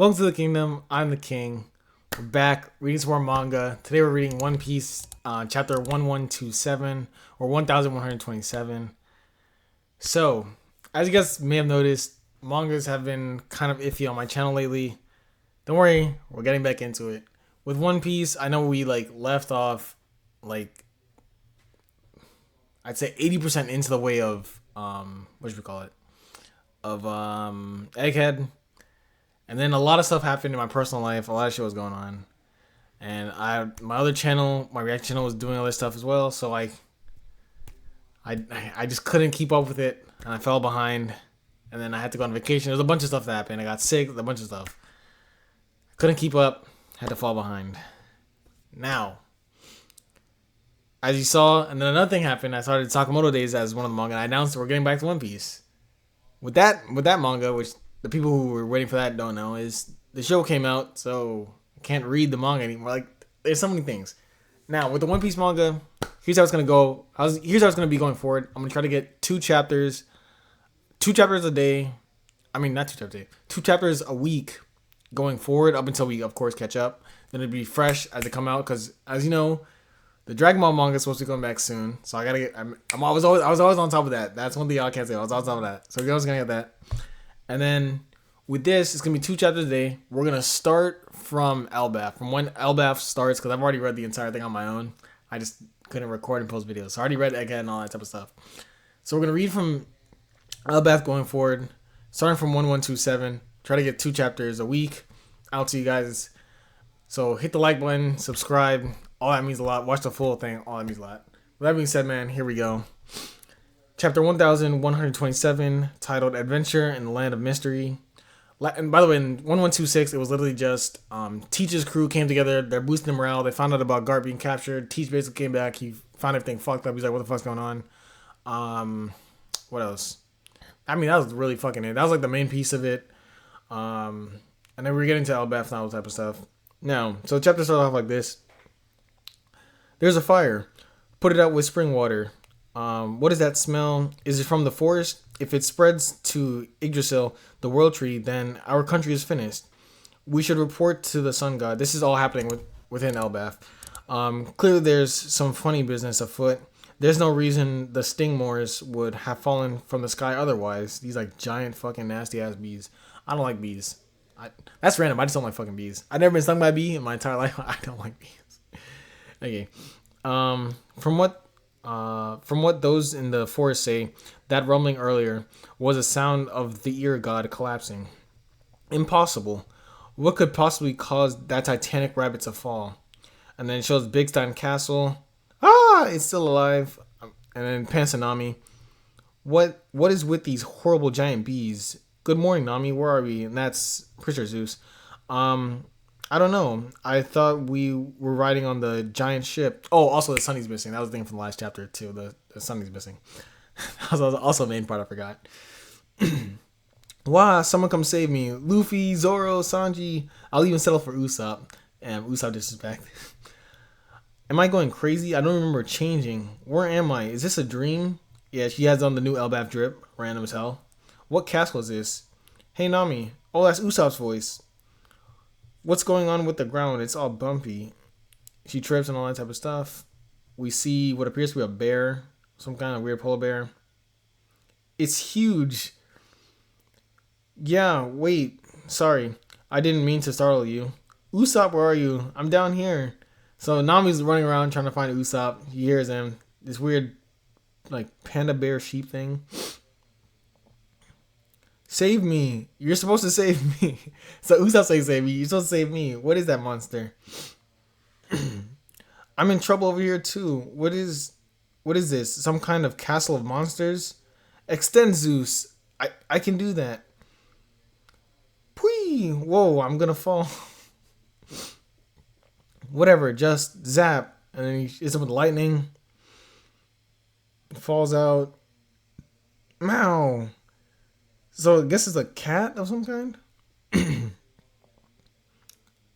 Welcome to the kingdom. I'm the king. We're back reading some more manga. Today we're reading One Piece, chapter 1127 or 1127. So, as you guys may have noticed, mangas have been kind of iffy on my channel lately. Don't worry, we're getting back into it. With One Piece, I know we left off I'd say 80% into the way of what should we call it? Of Egghead. And then a lot of stuff happened in my personal life. A lot of shit was going on. And my other channel, my reaction channel, was doing other stuff as well. So I just couldn't keep up with it. And I fell behind. And then I had to go on vacation. There's a bunch of stuff that happened. I got sick. A bunch of stuff. Couldn't keep up. Had to fall behind. Now, as you saw, and then another thing happened. I started Sakamoto Days as one of the manga. And I announced we're getting back to One Piece. With that manga, which the people who were waiting for that don't know, is the show came out, so I can't read the manga anymore. There's so many things. Now, with the One Piece manga, here's how it's going to go. Here's how it's going to be going forward. I'm going to try to get two chapters a day. I mean, not 2 chapters a day. 2 chapters a week going forward up until we, of course, catch up. Then it'll be fresh as they come out, because, as you know, the Dragon Ball manga is supposed to be coming back soon. So I got to get... I was always on top of that. That's one thing I can't say. I was on top of that. So you're always going to get that. And then with this, it's going to be 2 chapters a day. We're going to start from ELBAPH. From when ELBAPH starts, because I've already read the entire thing on my own. I just couldn't record and post videos. So I already read Egghead and all that type of stuff. So we're going to read from ELBAPH going forward, starting from 1127. Try to get 2 chapters a week out to you guys. So hit the like button, subscribe. All that means a lot. Watch the full thing. All that means a lot. With that being said, man, here we go. Chapter 1127, titled Adventure in the Land of Mystery. And by the way, in 1126, it was literally just Teach's crew came together. They're boosting morale. They found out about Garp being captured. Teach basically came back. He found everything fucked up. He's like, what the fuck's going on? What else? I mean, that was really fucking it. That was the main piece of it. And then we're getting to ELBAPH and all that type of stuff. Now, so the chapter starts off like this. There's a fire. Put it out with spring water. What is that smell? Is it from the forest? If it spreads to Yggdrasil, the world tree, then our country is finished. We should report to the sun god. This is all happening within ELBAPH. Clearly there's some funny business afoot. There's no reason the stingmores would have fallen from the sky otherwise. These giant fucking nasty ass bees. I don't like bees. That's random. I just don't like fucking bees. I've never been stung by a bee in my entire life. I don't like bees. Okay. From what those in the forest say, that rumbling earlier was a sound of the ear god collapsing. Impossible. What could possibly cause that titanic rabbit to fall? And then it shows Big Stein Castle. Ah, it's still alive. And then Pansanami. What is with these horrible giant bees? Good morning, Nami. Where are we? And that's Pritchard Zeus. I don't know. I thought we were riding on the giant ship. Oh, also the Sunny's missing. That was the thing from the last chapter too. The Sunny's missing. That was also the main part I forgot. Wow, someone come save me. Luffy, Zoro, Sanji. I'll even settle for Usopp. And Usopp disrespect. Am I going crazy? I don't remember changing. Where am I? Is this a dream? Yeah, she has on the new ELBAPH drip. Random as hell. What castle is this? Hey, Nami. Oh, that's Usopp's voice. What's going on with the ground? It's all bumpy. She trips and all that type of stuff. We see what appears to be a bear. Some kind of weird polar bear. It's huge. Yeah, wait. Sorry. I didn't mean to startle you. Usopp, where are you? I'm down here. So Nami's running around trying to find Usopp. He hears him. This weird, panda bear sheep thing. Save me. You're supposed to save me. So Usopp saying save me. You're supposed to save me. What is that monster? I'm in trouble over here too. What is this? Some kind of castle of monsters? Extend Zeus. I can do that. Pwee. Whoa, I'm gonna fall. Whatever, just zap. And then he hits him with lightning. It falls out. Meow. So I guess it's a cat of some kind.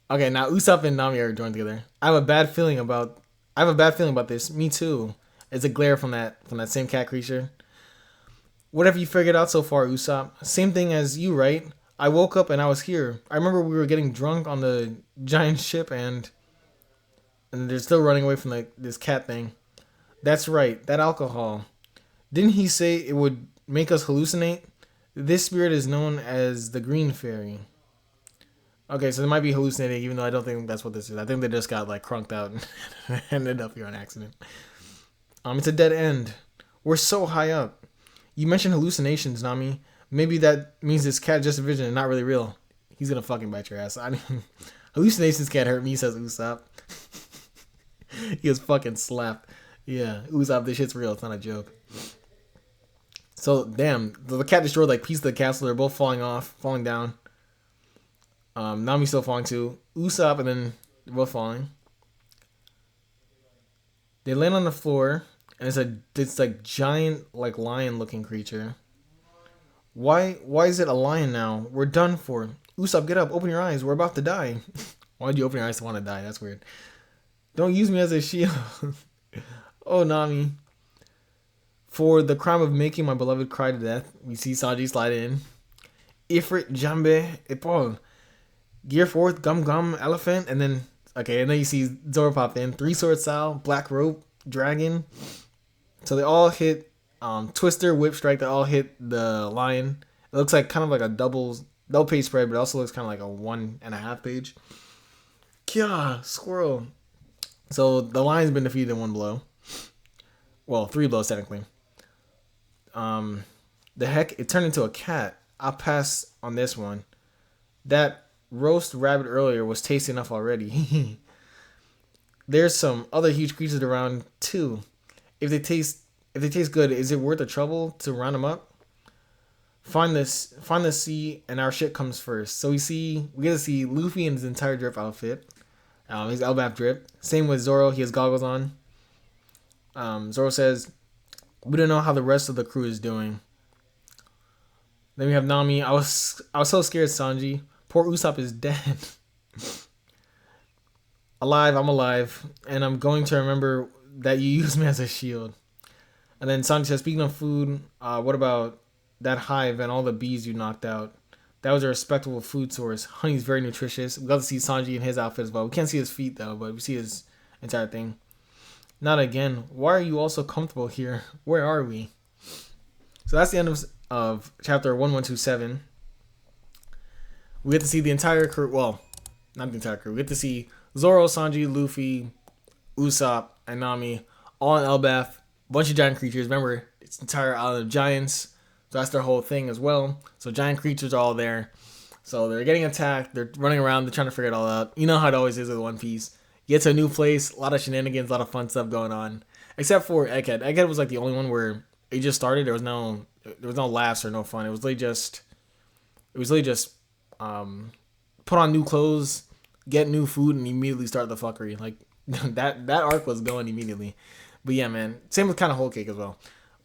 Okay, now Usopp and Nami are joined together. I have a bad feeling about this. Me too. It's a glare from that same cat creature. What have you figured out so far, Usopp? Same thing as you, right? I woke up and I was here. I remember we were getting drunk on the giant ship and they're still running away from this cat thing. That's right, that alcohol. Didn't he say it would make us hallucinate? This spirit is known as the Green Fairy. Okay, so they might be hallucinating, even though I don't think that's what this is. I think they just got like crunked out and ended up here on accident. It's a dead end. We're so high up. You mentioned hallucinations, Nami. Maybe that means this cat just a vision and not really real. He's gonna fucking bite your ass. I mean, hallucinations can't hurt me, says Usopp. He was fucking slapped. Yeah, Usopp, this shit's real. It's not a joke. So, damn, the cat destroyed like pieces of the castle. They're both falling down. Nami's still falling too. Usopp and then they're both falling. They land on the floor, and it's like giant like lion looking creature. Why is it a lion now? We're done for. Usopp, get up, open your eyes. We're about to die. Why'd you open your eyes to want to die? That's weird. Don't use me as a shield. Oh, Nami. For the crime of making my beloved cry to death, we see Sanji slide in. Ifrit, Jambe, Epol. Gear forth, Gum Gum, Elephant, and then you see Zoro pop in. 3-sword style, Black Rope, Dragon. So they all hit Twister, Whip Strike, they all hit the lion. It looks like kind of like a double page spread, but it also looks kind of like a 1.5 page. Kya, Squirrel. So the lion's been defeated in one blow. Well, 3 blows technically. The heck, it turned into a cat. I'll pass on this one. That roast rabbit earlier was tasty enough already. There's some other huge creatures around too. If they taste good, is it worth the trouble to round them up? Find the sea, and our shit comes first. So we get to see Luffy in his entire drip outfit. His ELBAPH drip. Same with Zoro. He has goggles on. Zoro says, "We don't know how the rest of the crew is doing." Then we have Nami. I was so scared, Sanji. Poor Usopp is dead. Alive, I'm alive, and I'm going to remember that you used me as a shield. And then Sanji says, speaking of food, what about that hive and all the bees you knocked out? That was a respectable food source. Honey's very nutritious. We got to see Sanji in his outfit as well. We can't see his feet though, but we see his entire thing. Not again. Why are you all so comfortable here? Where are we? So that's the end of chapter 1127. We get to see the entire crew. Well, not the entire crew. We get to see Zoro, Sanji, Luffy, Usopp, and Nami all in ELBAPH. Bunch of giant creatures. Remember, it's entire island of giants. So that's their whole thing as well. So giant creatures are all there. So they're getting attacked. They're running around. They're trying to figure it all out. You know how it always is with One Piece. You get to a new place. A lot of shenanigans. A lot of fun stuff going on. Except for Egghead. Egghead was like the only one where it just started. There was no laughs or no fun. It was literally just put on new clothes, get new food, and immediately start the fuckery. Like that arc was going immediately. But yeah, man. Same with kind of Whole Cake as well.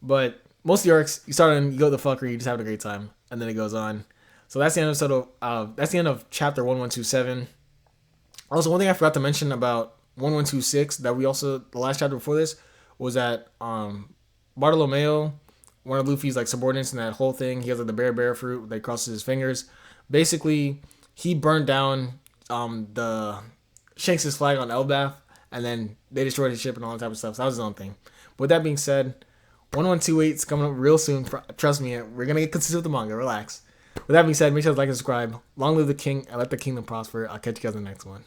But most of the arcs, you start and you go to the fuckery, you just have a great time, and then it goes on. So that's the end of chapter 1127. Also, one thing I forgot to mention about 1126 that the last chapter before this was that Bartolomeo, one of Luffy's like subordinates in that whole thing, he has like the bear fruit that crosses his fingers. Basically, he burned down the Shanks' flag on ELBAPH, and then they destroyed his ship and all that type of stuff. So that was his own thing. But with that being said, 1128 is coming up real soon. Trust me, we're gonna get consistent with the manga. Relax. With that being said, make sure to like and subscribe. Long live the king, and let the kingdom prosper. I'll catch you guys in the next one.